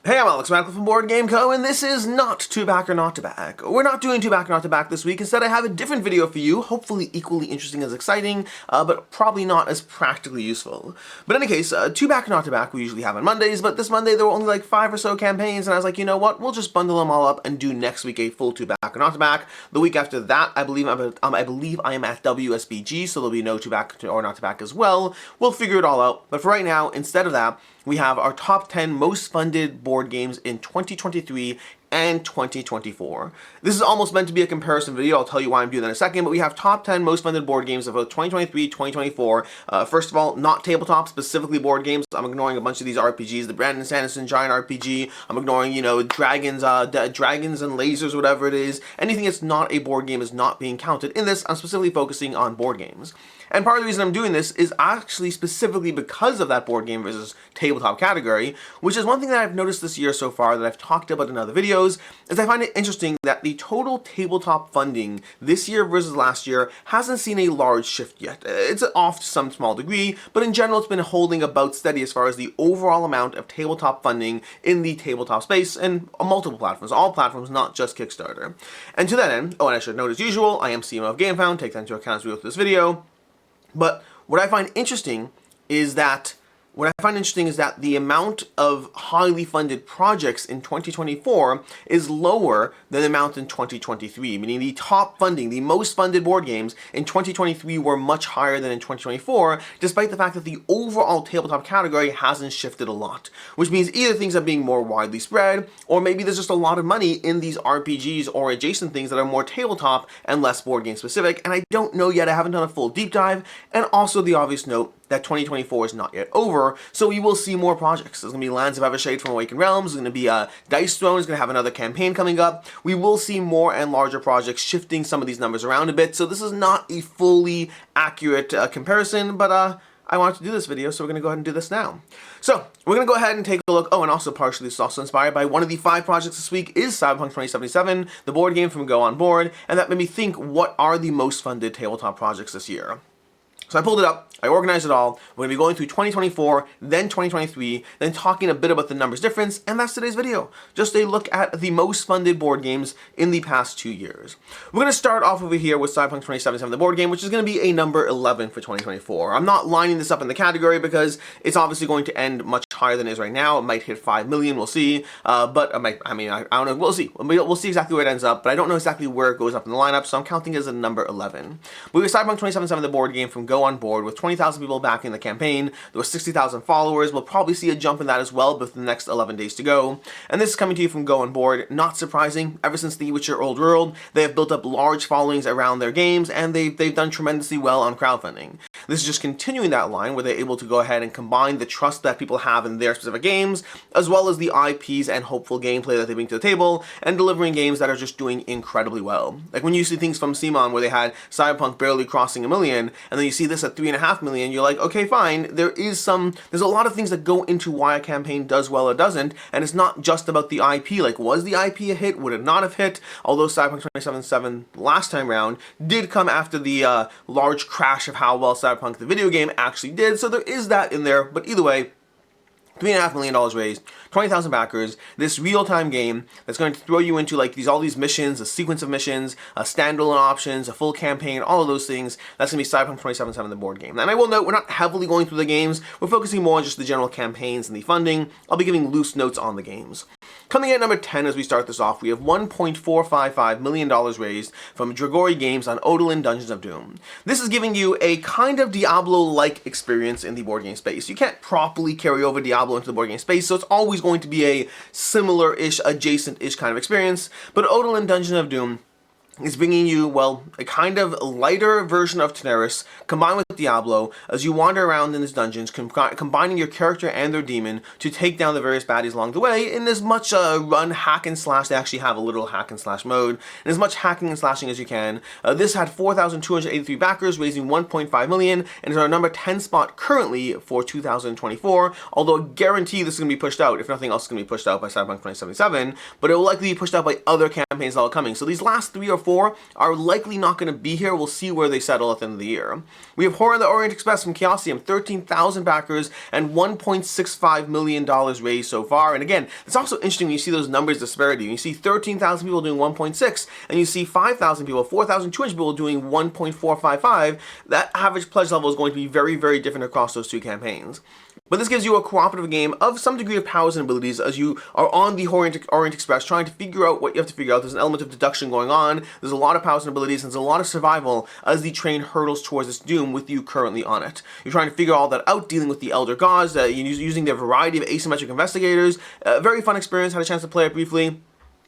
Hey, I'm Alex Radical from Board Game Co, and this is not Two Back or Not to Back. We're not doing Two Back or Not to Back this week. Instead, I have a different video for you, hopefully equally interesting as exciting, but probably not as practically useful. But in any case, Two Back or Not to Back we usually have on Mondays, but this Monday there were only like 5 or so campaigns, and I was like, you know what, we'll just bundle them all up and do next week a full Two Back or Not to Back. The week after that, I believe I am at WSBG, so there'll be no Two Back or Not to Back as well. We'll figure it all out, but for right now, instead of that, we have our top 10 most funded board games in 2023 and 2024. This is almost meant to be a comparison video. I'll tell you why I'm doing that in a second, but we have top 10 most funded board games of 2023, 2024. First of all, not tabletop, specifically board games. I'm ignoring a bunch of these RPGs, the Brandon Sanderson Giant RPG. I'm ignoring, dragons and lasers, whatever it is. Anything that's not a board game is not being counted. In this, I'm specifically focusing on board games. And part of the reason I'm doing this is actually specifically because of that board game versus tabletop category, which is one thing that I've noticed this year so far that I've talked about in other videos, is I find it interesting that the total tabletop funding this year versus last year hasn't seen a large shift yet. It's off to some small degree, but in general it's been holding about steady as far as the overall amount of tabletop funding in the tabletop space and on multiple platforms, all platforms, not just Kickstarter. And to that end, and I should note as usual, I am CMO of GameFound, take that into account as we go through this video. But what I find interesting is that the amount of highly funded projects in 2024 is lower than the amount in 2023, meaning the top funding, the most funded board games in 2023 were much higher than in 2024, despite the fact that the overall tabletop category hasn't shifted a lot, which means either things are being more widely spread, or maybe there's just a lot of money in these RPGs or adjacent things that are more tabletop and less board game specific, and I don't know yet. I haven't done a full deep dive, and also the obvious note that 2024 is not yet over, so we will see more projects. There's going to be Lands of Evershade from Awakened Realms, there's going to be Dice Throne, is going to have another campaign coming up. We will see more and larger projects shifting some of these numbers around a bit, so this is not a fully accurate comparison, but I wanted to do this video, so we're going to go ahead and do this now. So, we're going to go ahead and take a look. Oh, and also partially this is also inspired by one of the 5 projects this week is Cyberpunk 2077, the board game from Go On Board, and that made me think, what are the most funded tabletop projects this year? So I pulled it up, I organized it all. We're going to be going through 2024, then 2023, then talking a bit about the numbers difference, and that's today's video. Just a look at the most funded board games in the past 2 years. We're going to start off over here with Cyberpunk 2077, the board game, which is going to be a number 11 for 2024. I'm not lining this up in the category because it's obviously going to end much higher than it is right now. It might hit 5 million, we'll see, but I don't know, we'll see. We'll see exactly where it ends up, but I don't know exactly where it goes up in the lineup, so I'm counting it as a number 11. We have Cyberpunk 2077, the board game from Go On Board with 20,000 people backing the campaign. There were 60,000 followers. We'll probably see a jump in that as well with the next 11 days to go. And this is coming to you from Go On Board. Not surprising. Ever since The Witcher Old World, they have built up large followings around their games, and they've done tremendously well on crowdfunding. This is just continuing that line where they're able to go ahead and combine the trust that people have in their specific games, as well as the IPs and hopeful gameplay that they bring to the table, and delivering games that are just doing incredibly well. Like when you see things from Simon where they had Cyberpunk barely crossing 1 million, and then you see this at 3.5 million, you're like, okay, fine, there's a lot of things that go into why a campaign does well or doesn't, and it's not just about the IP, like was the IP a hit, would it not have hit, although Cyberpunk 2077 last time round did come after the large crash of how well Cyberpunk the video game actually did, so there is that in there, but either way, $3.5 million raised, 20,000 backers, this real-time game that's going to throw you into like all these missions, a sequence of missions, standalone options, a full campaign, all of those things. That's going to be Cyberpunk 2077, the board game. And I will note, we're not heavily going through the games, we're focusing more on just the general campaigns and the funding. I'll be giving loose notes on the games. Coming in at number 10 as we start this off, we have $1.455 million raised from Dragori Games on Odalin Dungeons of Doom. This is giving you a kind of Diablo-like experience in the board game space. You can't properly carry over Diablo into the board game space, so it's always going to be a similar-ish, adjacent-ish kind of experience, but Odalin Dungeons of Doom is bringing you, well, a kind of lighter version of Teneris combined with Diablo as you wander around in these dungeons, combining your character and their demon to take down the various baddies along the way in as much run hack and slash. They actually have a literal hack and slash mode, and as much hacking and slashing as you can. This had 4,283 backers, raising 1.5 million, and is our number 10 spot currently for 2024, although I guarantee this is going to be pushed out. If nothing else, it's going to be pushed out by Cyberpunk 2077, but it will likely be pushed out by other campaigns that are coming. So these last 3 or 4 are likely not going to be here. We'll see where they settle at the end of the year. We have Horror on the Orient Express from Chaosium, 13,000 backers and $1.65 million raised so far. And again, it's also interesting when you see those numbers disparity. You see 13,000 people doing 1.6, and you see 5,000 people, 4,200 people doing 1.455. That average pledge level is going to be very, very different across those two campaigns. But this gives you a cooperative game of some degree of powers and abilities as you are on the Orient Express trying to figure out what you have to figure out. There's an element of deduction going on, there's a lot of powers and abilities, and there's a lot of survival as the train hurdles towards its doom with you currently on it. You're trying to figure all that out, dealing with the Elder Gods, using their variety of asymmetric investigators. Very fun experience, had a chance to play it briefly,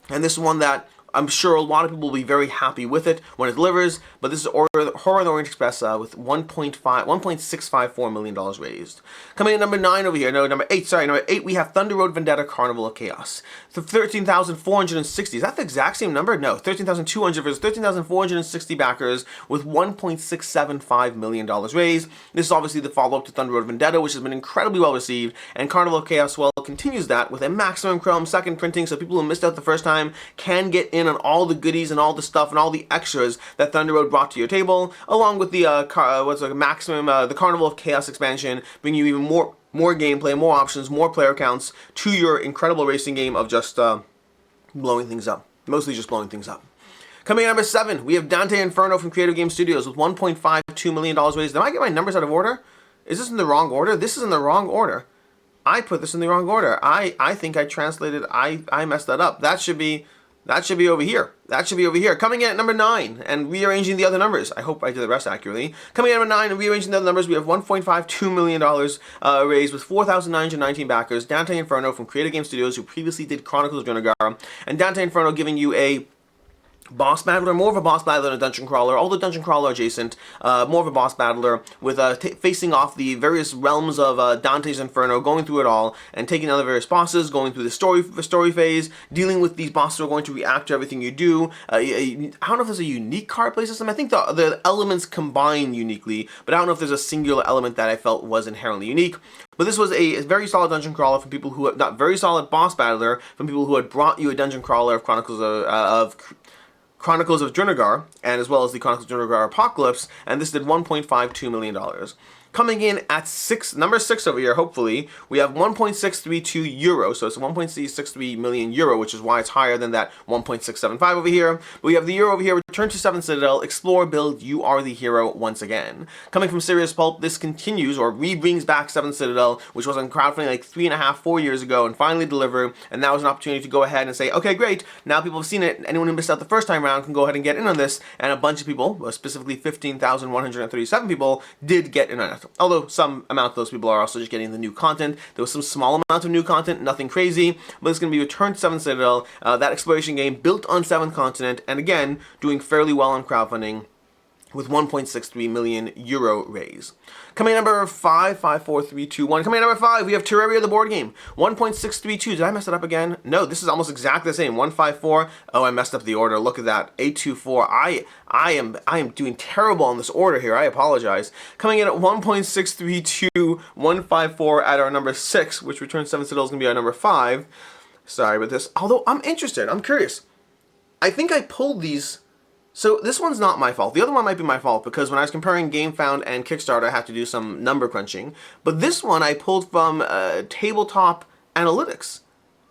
and this is one that I'm sure a lot of people will be very happy with it when it delivers, but this is Horror on the Orient Express with $1.654 million raised. Coming in number 9 over here, number 8, we have Thunder Road Vendetta Carnival of Chaos. 13,460, is that the exact same number? No, 13,200 versus 13,460 backers with $1.675 million raised. This is obviously the follow-up to Thunder Road Vendetta, which has been incredibly well received, and Carnival of Chaos, well, continues that with a maximum Chrome second printing, so people who missed out the first time can get in on all the goodies and all the stuff and all the extras that Thunder Road brought to your table, along with the the Carnival of Chaos expansion, bringing you even more gameplay, more options, more player counts to your incredible racing game of just blowing things up. Mostly just blowing things up. Coming in number 7, we have Dante Inferno from Creative Game Studios with $1.52 million raised. Did I get my numbers out of order? Is this in the wrong order? This is in the wrong order. I put this in the wrong order. I think I translated, I messed that up. That should be over here. That should be over here. Coming in at number 9 and rearranging the other numbers. I hope I did the rest accurately. Coming in at number 9 and rearranging the other numbers, we have $1.52 million raised with 4,919 backers. Dante Inferno from Creative Game Studios, who previously did Chronicles of Drunagar, and Dante Inferno giving you a boss battler, more of a boss battler than a dungeon crawler, although dungeon crawler adjacent, more of a boss battler with facing off the various realms of Dante's Inferno, going through it all and taking on the various bosses, going through the story phase, dealing with these bosses who are going to react to everything you do. I don't know if there's a unique card play system. I think the elements combine uniquely, but I don't know if there's a singular element that I felt was inherently unique. But this was a very solid dungeon crawler from people who not very solid boss battler from people who had brought you a dungeon crawler of Chronicles of Drunagar, and as well as the Chronicles of Drunagar Apocalypse, and this did $1.52 million. Coming in at number 6 over here, hopefully, we have 1.632 euro, so it's 1.663 million euro, which is why it's higher than that 1.675 over here. But we have the euro over here, Return to 7th Citadel, Explore, Build, You Are the Hero once again. Coming from Serious Pulp, this continues, or re-brings back 7th Citadel, which was on crowdfunding like 3.5-4 years ago, and finally delivered, and that was an opportunity to go ahead and say, okay, great, now people have seen it, anyone who missed out the first time around can go ahead and get in on this, and a bunch of people, specifically 15,137 people, did get in on it. Although some amount of those people are also just getting the new content. There was some small amount of new content, nothing crazy, but it's going to be Return to 7th Citadel, that exploration game built on 7th Continent, and again, doing fairly well on crowdfunding with 1.63 million euro raise. Coming in number 5, 5, 4, 3, 2, 1. Coming in number 5, we have Terraria the board game. 1.632. Did I mess it up again? No, this is almost exactly the same. 154. Oh, I messed up the order. Look at that. 824. I am doing terrible on this order here. I apologize. Coming in at 1.632, 154 at our number 6, which returns 7 Citadel is going to be our number 5. Sorry about this. Although I'm interested. I'm curious. I think I pulled these. So this one's not my fault. The other one might be my fault because when I was comparing GameFound and Kickstarter, I had to do some number crunching. But this one I pulled from Tabletop Analytics.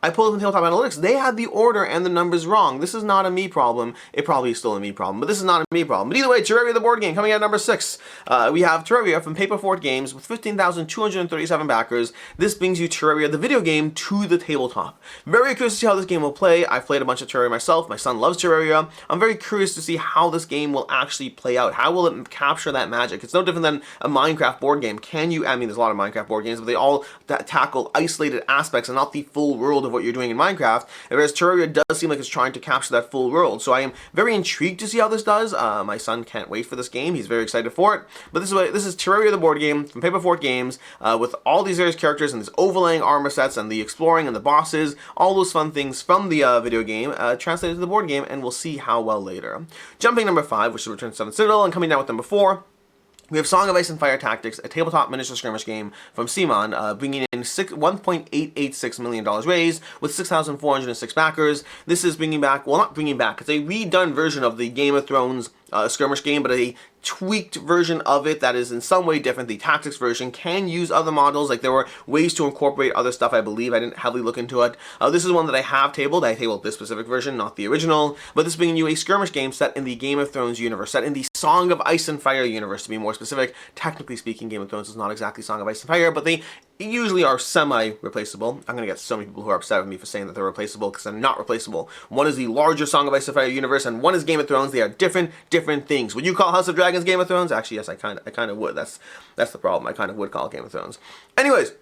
They had the order and the numbers wrong. This is not a me problem. It probably is still a me problem, but this is not a me problem. But either way, Terraria the board game coming at number 6. We have Terraria from Paper Fort Games with 15,237 backers. This brings you Terraria the video game to the tabletop. Very curious to see how this game will play. I've played a bunch of Terraria myself. My son loves Terraria. I'm very curious to see how this game will actually play out. How will it capture that magic? It's no different than a Minecraft board game. There's a lot of Minecraft board games, but they all tackle isolated aspects and not the full world of what you're doing in Minecraft, whereas Terraria does seem like it's trying to capture that full world. So I am very intrigued to see how this does. My son can't wait for this game. He's very excited for it. But this is Terraria the board game from Paper Fort Games with all these various characters and these overlaying armor sets and the exploring and the bosses, all those fun things from the video game translated to the board game, and we'll see how well later. Jumping number 5, which is Return to 7th Citadel, and coming down with number 4. We have Song of Ice and Fire Tactics, a tabletop miniature skirmish game from CMON, bringing in $1.886 million raised with 6,406 backers. This is bringing back, well, not bringing back, it's a redone version of the Game of Thrones skirmish game, but a tweaked version of it that is in some way different. The tactics version can use other models, like there were ways to incorporate other stuff, I believe. I didn't heavily look into it. This is one that I have tabled. I tabled this specific version, not the original, but this is bringing you a skirmish game set in the Game of Thrones universe, set in the Song of Ice and Fire universe, to be more specific. Technically speaking, Game of Thrones is not exactly Song of Ice and Fire, but they usually are semi-replaceable. I'm going to get so many people who are upset with me for saying that they're replaceable, because they're not replaceable. One is the larger Song of Ice and Fire universe, and one is Game of Thrones. They are different things. Would you call House of Dragons Game of Thrones? Actually, yes, I kind of would. That's the problem. I kind of would call it Game of Thrones. Anyways,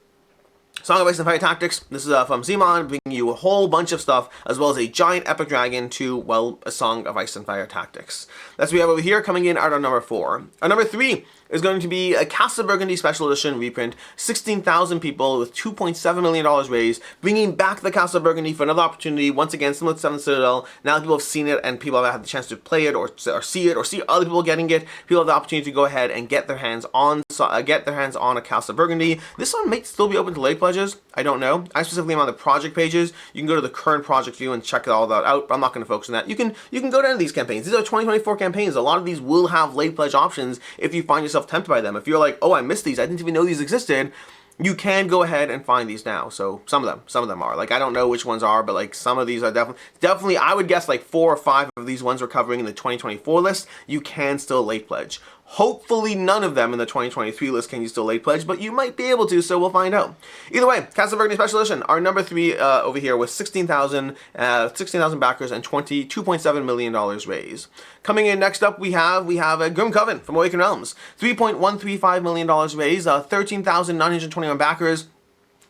Song of Ice and Fire Tactics. This is from CMON, bringing you a whole bunch of stuff, as well as a giant epic dragon to, well, a Song of Ice and Fire Tactics. That's what we have over here, coming in at our number 4. Our number 3 is going to be a Castle Burgundy Special Edition reprint, 16,000 people with $2.7 million raised, bringing back the Castle Burgundy for another opportunity, once again, similar to 7 Citadel. Now that people have seen it and people have had the chance to play it or see it or see other people getting it, people have the opportunity to go ahead and get their hands on a Castle Burgundy. This one might still be open to late pledges. I don't know. I specifically am on the project pages. You can go to the current project view and check all that out, but I'm not going to focus on that. You can go to any of these campaigns. These are 2024 campaigns. A lot of these will have late pledge options if you find yourself tempted by them. If you're like, oh, I missed these, I didn't even know these existed, you can go ahead and find these now. So some of them are. Like, I don't know which ones are, but like some of these are definitely, I would guess like 4 or 5 of these ones we're covering in the 2024 list, you can still late pledge. Hopefully none of them in the 2023 list can you still late pledge, but you might be able to, so we'll find out. Either way, Castle Burgundy Special Edition, our number 3 over here with 16,000 backers and $2.7 million raised. Coming in next up, we have a Grimcoven from Awakened Realms, $3.135 million raised, 13,921 backers.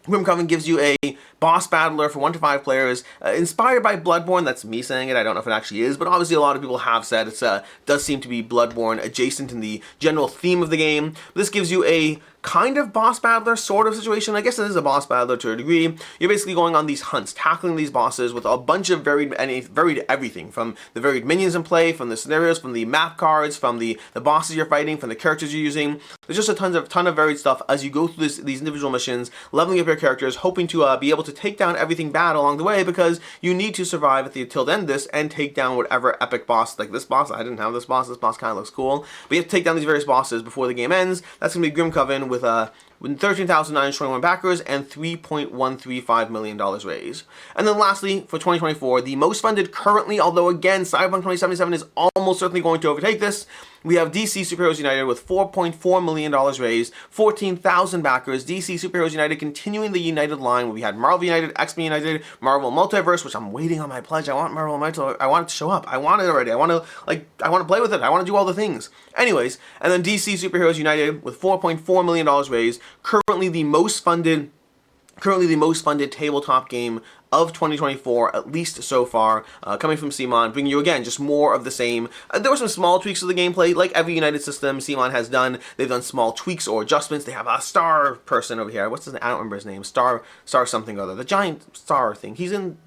Grimcoven gives you a boss battler for 1 to 5 players, inspired by Bloodborne. That's me saying it. I don't know if it actually is, but obviously a lot of people have said it does seem to be Bloodborne adjacent in the general theme of the game. This gives you a kind of boss battler sort of situation. I guess it is a boss battler to a degree. You're basically going on these hunts, tackling these bosses with a bunch of varied everything, from the varied minions in play, from the scenarios, from the map cards, from the bosses you're fighting, from the characters you're using. There's just a ton of varied stuff as you go through these individual missions, leveling up your characters, hoping to be able to take down everything bad along the way, because you need to survive till the end of this and take down whatever epic boss, like this boss. I didn't have this boss kind of looks cool, but you have to take down these various bosses before the game ends. That's going to be Grimcoven with 13,921 backers and $3.135 million raised. And then lastly, for 2024, the most funded currently, although again, Cyberpunk 2077 is almost certainly going to overtake this, we have DC Superheroes United with $4.4 million raised, 14,000 backers. DC Superheroes United continuing the United line where we had Marvel United, X-Men United, Marvel Multiverse, which I'm waiting on my pledge. I want Marvel Multiverse. I want it to show up. I want it already. I want to play with it. I want to do all the things. Anyways, and then DC Superheroes United with $4.4 million raised, currently the most funded tabletop game of 2024, at least so far, coming from CMON, bringing you, again, just more of the same. There were some small tweaks to the gameplay, like every United system CMON has done. They've done small tweaks or adjustments. They have a star person over here. What's his name? I don't remember his name. Star something or other. The giant star thing. He's in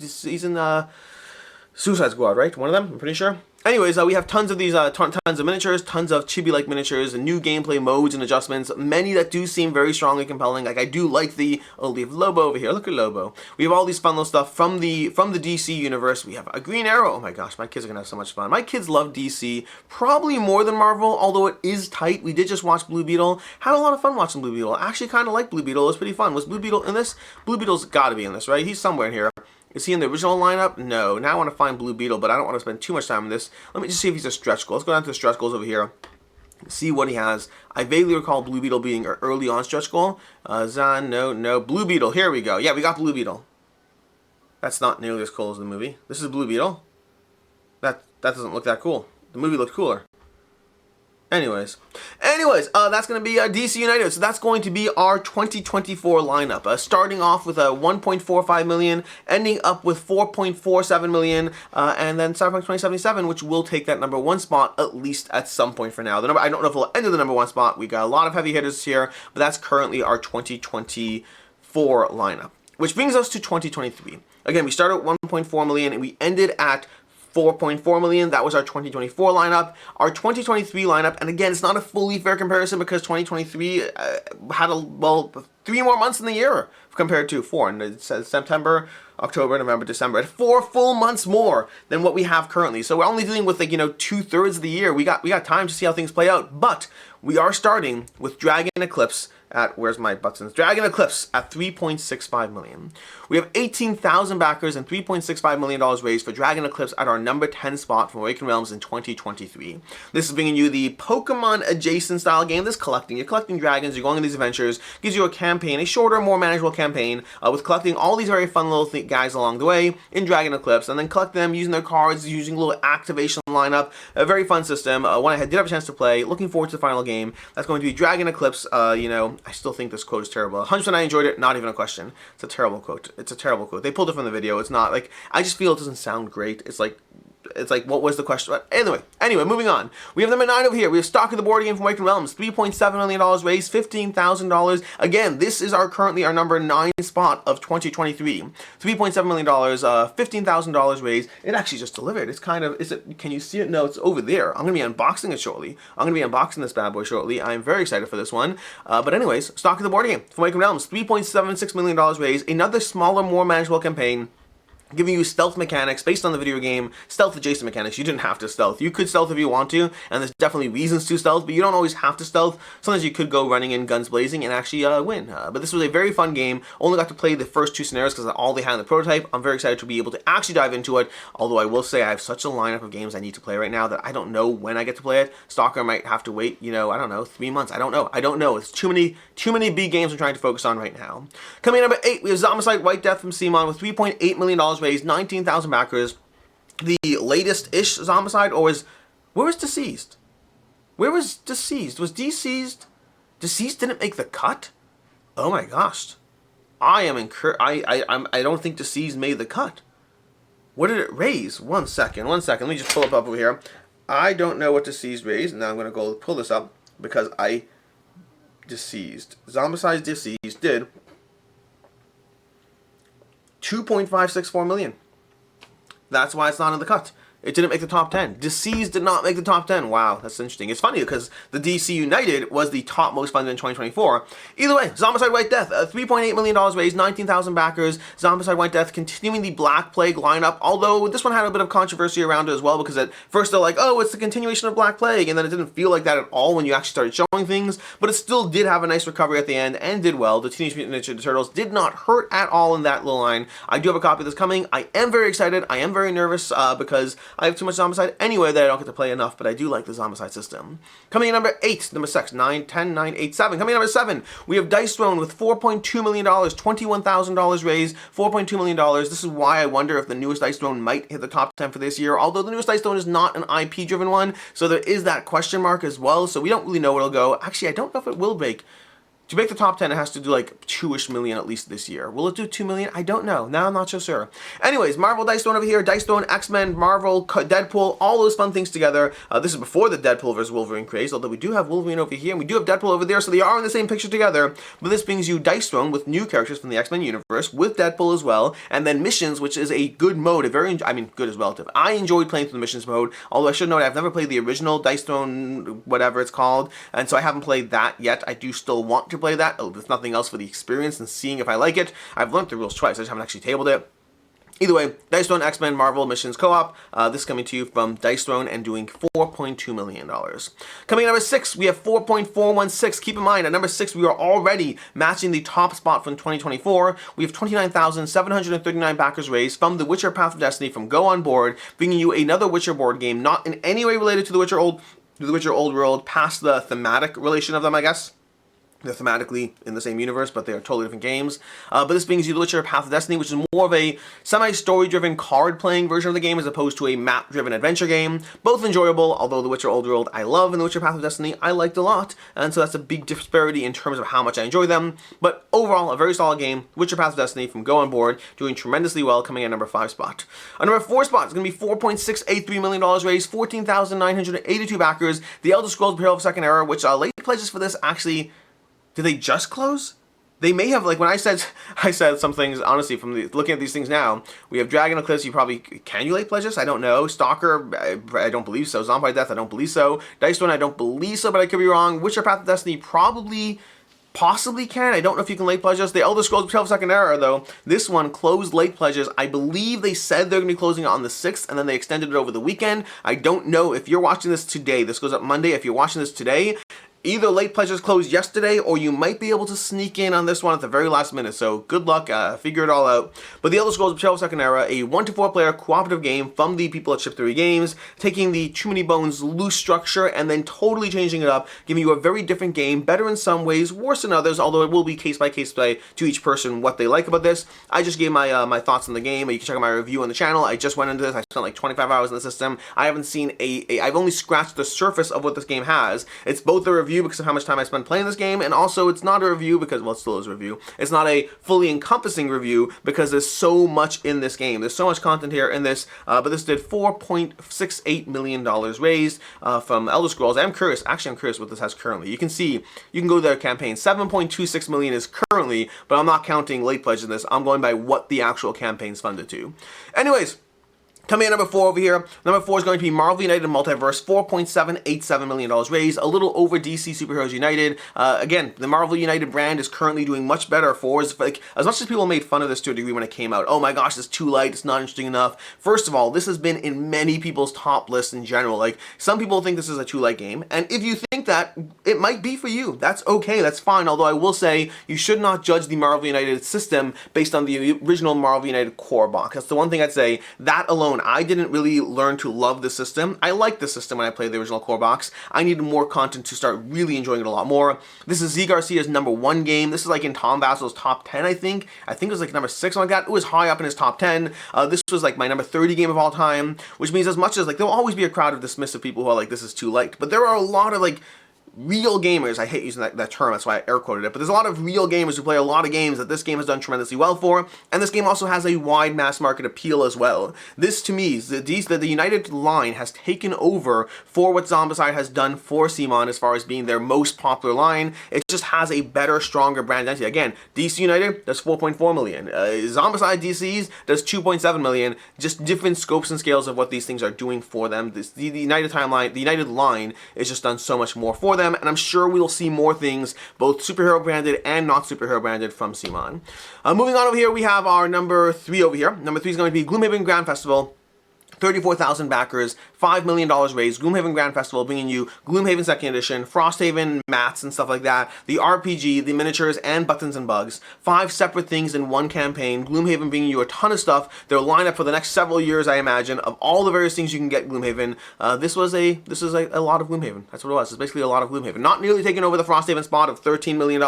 Suicide Squad, right? One of them, I'm pretty sure. Anyways, we have tons of these, tons of miniatures, tons of chibi-like miniatures, and new gameplay modes and adjustments, many that do seem very strongly compelling. Like, I do like we have Lobo over here. Look at Lobo. We have all these fun little stuff from the DC universe. We have a Green Arrow. Oh my gosh, my kids are gonna have so much fun. My kids love DC, probably more than Marvel, although it is tight. We did just watch Blue Beetle. Had a lot of fun watching Blue Beetle. I actually kind of like Blue Beetle. It was pretty fun. Was Blue Beetle in this? Blue Beetle's got to be in this, right? He's somewhere in here. Is he in the original lineup? No. Now I want to find Blue Beetle, but I don't want to spend too much time on this. Let me just see if he's a stretch goal. Let's go down to the stretch goals over here. See what he has. I vaguely recall Blue Beetle being an early on stretch goal. No. Blue Beetle. Here we go. Yeah, we got Blue Beetle. That's not nearly as cool as the movie. This is Blue Beetle. That doesn't look that cool. The movie looked cooler. Anyways, that's going to be DC United. So that's going to be our 2024 lineup. Starting off with 1.45 million, ending up with 4.47 million, and then Cyberpunk 2077, which will take that number 1 spot at least at some point for now. I don't know if we'll end at the number 1 spot. We got a lot of heavy hitters here, but that's currently our 2024 lineup. Which brings us to 2023. Again, we started at 1.4 million and we ended at 4.4 million. That was our 2024 lineup. Our 2023 lineup, and again, it's not a fully fair comparison because 2023 had 3 more months in the year compared to 4. And it says September, October, November, December. It's 4 full months more than what we have currently. So we're only dealing with 2/3 of the year. We got time to see how things play out. But we are starting with Dragon Eclipse at, where's my buttons? Dragon Eclipse at 3.65 million. We have 18,000 backers and $3.65 million raised for Dragon Eclipse at our number 10 spot from Awakened Realms in 2023. This is bringing you the Pokemon adjacent style game. This collecting. You're collecting dragons, you're going on these adventures, gives you a campaign, a shorter, more manageable campaign with collecting all these very fun little guys along the way in Dragon Eclipse, and then collect them using their cards, using a little activation lineup. A very fun system. One I did have a chance to play. Looking forward to the final game. That's going to be Dragon Eclipse. I still think this quote is terrible. 100% I enjoyed it, not even a question. It's a terrible quote. It's a terrible quote. They pulled it from the video. It's not I just feel it doesn't sound great. It's like, what was the question? But anyway, moving on. We have number 9 over here. We have Stock of the Board Game from Awakened Realms. $3.7 million raised, $15,000. Again, this is currently our number 9 spot of 2023. $3.7 million, $15,000 raised. It actually just delivered. It's kind of, can you see it? No, it's over there. I'm going to be unboxing it shortly. I'm going to be unboxing this bad boy shortly. I'm very excited for this one. But anyways, Stock of the Board Game from Awakened Realms. $3.76 million raised. Another smaller, more manageable campaign, giving you stealth mechanics based on the video game, stealth adjacent mechanics. You didn't have to stealth. You could stealth if you want to, and there's definitely reasons to stealth, but you don't always have to stealth. Sometimes you could go running in guns blazing and actually win. But this was a very fun game. Only got to play the first 2 scenarios because that's all they had in the prototype. I'm very excited to be able to actually dive into it, although I will say I have such a lineup of games I need to play right now that I don't know when I get to play it. Stalker might have to wait, I don't know, 3 months. I don't know. It's too many big games I'm trying to focus on right now. Coming in number 8, we have Zombicide White Death from Simon with $3.8 million raised, 19,000 backers. The latest-ish Zombicide, or where was Deceased? Where was Deceased? Was Deceased didn't make the cut? Oh my gosh. I don't think Deceased made the cut. What did it raise? One second. Let me just pull it up over here. I don't know what Deceased raised. Now I'm going to go pull this up because Zombicide Deceased did $2.564 million. That's why it's not in the cut. It didn't make the top 10. Deceased did not make the top 10. Wow, that's interesting. It's funny because the DC United was the top most funded in 2024. Either way, Zombicide White Death, $3.8 million raised, 19,000 backers. Zombicide White Death continuing the Black Plague lineup, although this one had a bit of controversy around it as well because at first they're like, oh, it's the continuation of Black Plague, and then it didn't feel like that at all when you actually started showing things, but it still did have a nice recovery at the end and did well. The Teenage Mutant Ninja Turtles did not hurt at all in that little line. I do have a copy of this coming. I am very excited. I am very nervous because I have too much Zombicide anyway that I don't get to play enough, but I do like the Zombicide system. Coming in number 8, number 6, 9, 10, 9, 8, 7. Coming in number 7, we have Dice Throne with $4.2 million, $21,000 raised, $4.2 million. This is why I wonder if the newest Dice Throne might hit the top 10 for this year, although the newest Dice Throne is not an IP-driven one, so there is that question mark as well, so we don't really know where it'll go. Actually, I don't know if it will break. To make the top 10, it has to do like 2-ish million at least this year. Will it do 2 million? I don't know. Now I'm not so sure. Anyways, Marvel Dice Throne over here. Dice Throne, X-Men, Marvel, Deadpool, all those fun things together. This is before the Deadpool vs. Wolverine craze, although we do have Wolverine over here, and we do have Deadpool over there, so they are in the same picture together. But this brings you Dice Throne with new characters from the X-Men universe, with Deadpool as well, and then Missions, which is a good mode. Good is relative. I enjoyed playing through the Missions mode, although I should note I've never played the original Dice Throne, whatever it's called, and so I haven't played that yet. I do still want to play that. Oh, there's nothing else for the experience and seeing if I like it. I've learned the rules twice, I just haven't actually tabled it. Either way, Dice Throne, X-Men, Marvel, Missions Co-op. This is coming to you from Dice Throne and doing $4.2 million. Coming at number 6, we have 4.416. Keep in mind, at number 6, we are already matching the top spot from 2024. We have 29,739 backers raised from The Witcher Path of Destiny from Go On Board, bringing you another Witcher board game, not in any way related to The Witcher Old World, past the thematic relation of them, I guess. They're thematically in the same universe, but they are totally different games. But this brings you The Witcher Path of Destiny, which is more of a semi-story-driven card-playing version of the game as opposed to a map-driven adventure game. Both enjoyable, although The Witcher Old World I love and The Witcher Path of Destiny I liked a lot, and so that's a big disparity in terms of how much I enjoy them. But overall, a very solid game. Witcher Path of Destiny from Go On Board, doing tremendously well, coming in number 5 spot. On number 4 spot is going to be $4.683 million raised, 14,982 backers. The Elder Scrolls Betrayal of the Second Era, which late pledges for this actually... Did they just close? they may have, like when I said some things, honestly, from looking at these things now, we have Dragon Eclipse, can you late pledge this? I don't know. Stalker, I don't believe so. Zombicide Death, I don't believe so. Dice One, I don't believe so, but I could be wrong. Witcher Path of Destiny, possibly can. I don't know if you can late pledge this. The Elder Scrolls Betrayal Second Era, though, this one closed late pledges. I believe they said they're going to be closing it on the 6th, and then they extended it over the weekend. I don't know if you're watching this today. This goes up Monday. If you're watching this today, either late pledges closed yesterday, or you might be able to sneak in on this one at the very last minute. So good luck, figure it all out. But the Elder Scrolls Betrayal Second Era, a 1 to 4 player cooperative game from the people at Ship 3 Games, taking the Too Many Bones loose structure and then totally changing it up, giving you a very different game, better in some ways, worse in others, although it will be case by case play to each person what they like about this. I just gave my thoughts on the game. You can check out my review on the channel. I just went into this. I spent like 25 hours in the system. I haven't seen I've only scratched the surface of what this game has. It's both a review because of how much time I spent playing this game, and also it's not a review because, well, it still is a review. It's not a fully encompassing review because there's so much in this game. There's so much content here in this, but this did $4.68 million raised from Elder Scrolls. I'm curious what this has currently. You can go to their campaign. 7.26 million is currently, but I'm not counting late pledge in this. I'm going by what the actual campaign's funded to. Anyways, coming in number 4 over here. Number 4 is going to be Marvel United Multiverse, $4.787 million raised, a little over DC Superheroes United. Again, the Marvel United brand is currently doing much better for us. Like, as much as people made fun of this to a degree when it came out, oh my gosh, it's too light, it's not interesting enough. First of all, this has been in many people's top lists in general. Like, some people think this is a too light game, and if you think that, it might be for you. That's okay, that's fine, although I will say, you should not judge the Marvel United system based on the original Marvel United core box. That's the one thing I'd say. That alone, I didn't really learn to love the system. I liked the system when I played the original core box. I needed more content to start really enjoying it a lot more. This is Z Garcia's number 1 game. This is like in Tom Vassal's top 10, I think. I think it was like number 6, something like that. It was high up in his top 10. This was like my number 30 game of all time, which means as much as, like, there'll always be a crowd of dismissive people who are like, this is too light. But there are a lot of, like, real gamers, I hate using that term, that's why I air quoted it, but there's a lot of real gamers who play a lot of games that this game has done tremendously well for, and this game also has a wide mass market appeal as well. This, to me, the United line has taken over for what Zombicide has done for CMON as far as being their most popular line. It just has a better, stronger brand identity. Again, DC United does 4.4 million. Zombicide DCs does 2.7 million. Just different scopes and scales of what these things are doing for them. The United timeline, the United line is just done so much more for them, and I'm sure we'll see more things, both superhero branded and not superhero branded, from CMON. Moving on over here, we have our number 3 over here. Number 3 is going to be Gloomhaven Grand Festival. 34,000 backers, $5 million raised. Gloomhaven Grand Festival bringing you Gloomhaven 2nd Edition, Frosthaven mats and stuff like that, the RPG, the miniatures, and buttons and bugs. 5 separate things in one campaign. Gloomhaven bringing you a ton of stuff. They'll line up for the next several years, I imagine, of all the various things you can get Gloomhaven. This is a lot of Gloomhaven. That's what it was. It's basically a lot of Gloomhaven. Not nearly taking over the Frosthaven spot of $13 million,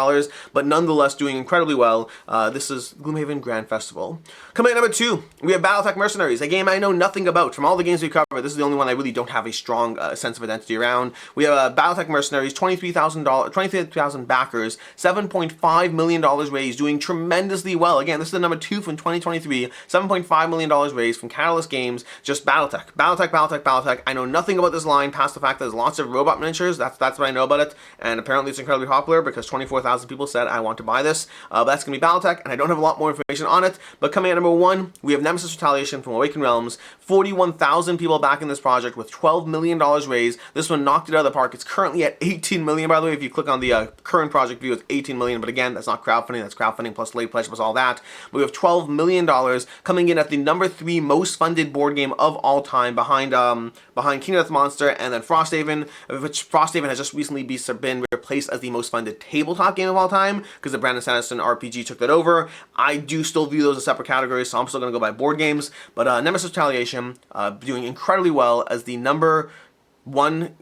but nonetheless doing incredibly well. This is Gloomhaven Grand Festival. Coming in at number 2, we have BattleTech Mercenaries, a game I know nothing about. From all the games we cover, this is the only one I really don't have a strong sense of identity around. We have BattleTech Mercenaries, 23,000 backers, $7.5 million raised, doing tremendously well. Again, this is the number 2 from 2023, $7.5 million raised from Catalyst Games, just BattleTech. BattleTech. I know nothing about this line past the fact that there's lots of robot miniatures. That's what I know about it, and apparently it's incredibly popular because 24,000 people said, I want to buy this. But that's going to be BattleTech, and I don't have a lot more information on it. But coming at number 1, we have Nemesis Retaliation from Awakened Realms, 41,000 people back in this project with $12 million raised. This one knocked it out of the park. It's currently at 18 million, by the way. If you click on the current project view, it's 18 million, but again, that's not crowdfunding. That's crowdfunding plus late pledge plus all that. But we have $12 million coming in at the number 3 most funded board game of all time, behind King of the Monster and then Frosthaven, which Frosthaven has just recently been replaced as the most funded tabletop game of all time because the Brandon Sanderson RPG took that over. I do still view those as separate categories, so I'm still going to go by board games. But Nemesis Retaliation doing incredibly well as the number 1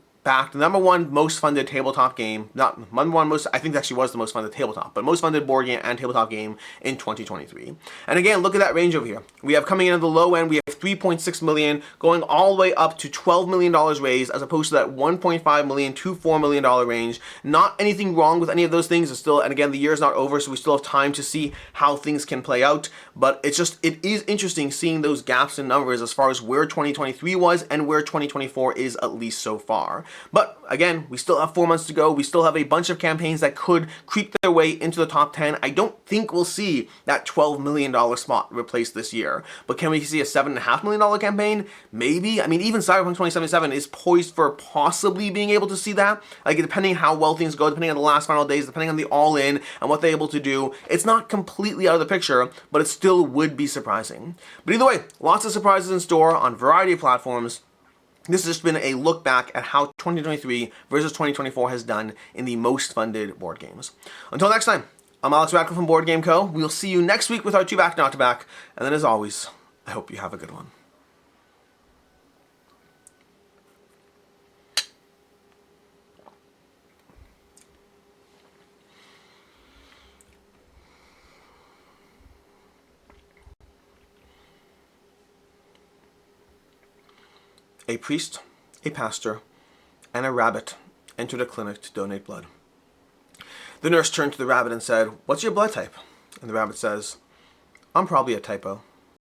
most funded tabletop game, not number 1 most, I think actually was the most funded tabletop, but most funded board game and tabletop game in 2023. And again, look at that range over here. We have coming in at the low end, we have 3.6 million, going all the way up to $12 million raised, as opposed to that 1.5 million to $4 million range. Not anything wrong with any of those things. It's still, and again, the year is not over, so we still have time to see how things can play out. But it is interesting seeing those gaps in numbers as far as where 2023 was and where 2024 is, at least so far. But again, we still have 4 months to go. We still have a bunch of campaigns that could creep their way into the top 10. I don't think we'll see that $12 million spot replaced this year. But can we see a $7.5 million campaign? Maybe. I mean, even Cyberpunk 2077 is poised for possibly being able to see that. Like, depending how well things go, depending on the last final days, depending on the all-in and what they're able to do. It's not completely out of the picture, but it still would be surprising. But either way, lots of surprises in store on a variety of platforms. This has just been a look back at how 2023 versus 2024 has done in the most funded board games. Until next time, I'm Alex Radcliffe from Board Game Co. We'll see you next week with our 2 Back Not to Back, and then as always, I hope you have a good one. A priest, a pastor, and a rabbit entered a clinic to donate blood. The nurse turned to the rabbit and said, "What's your blood type?" And the rabbit says, "I'm probably a typo."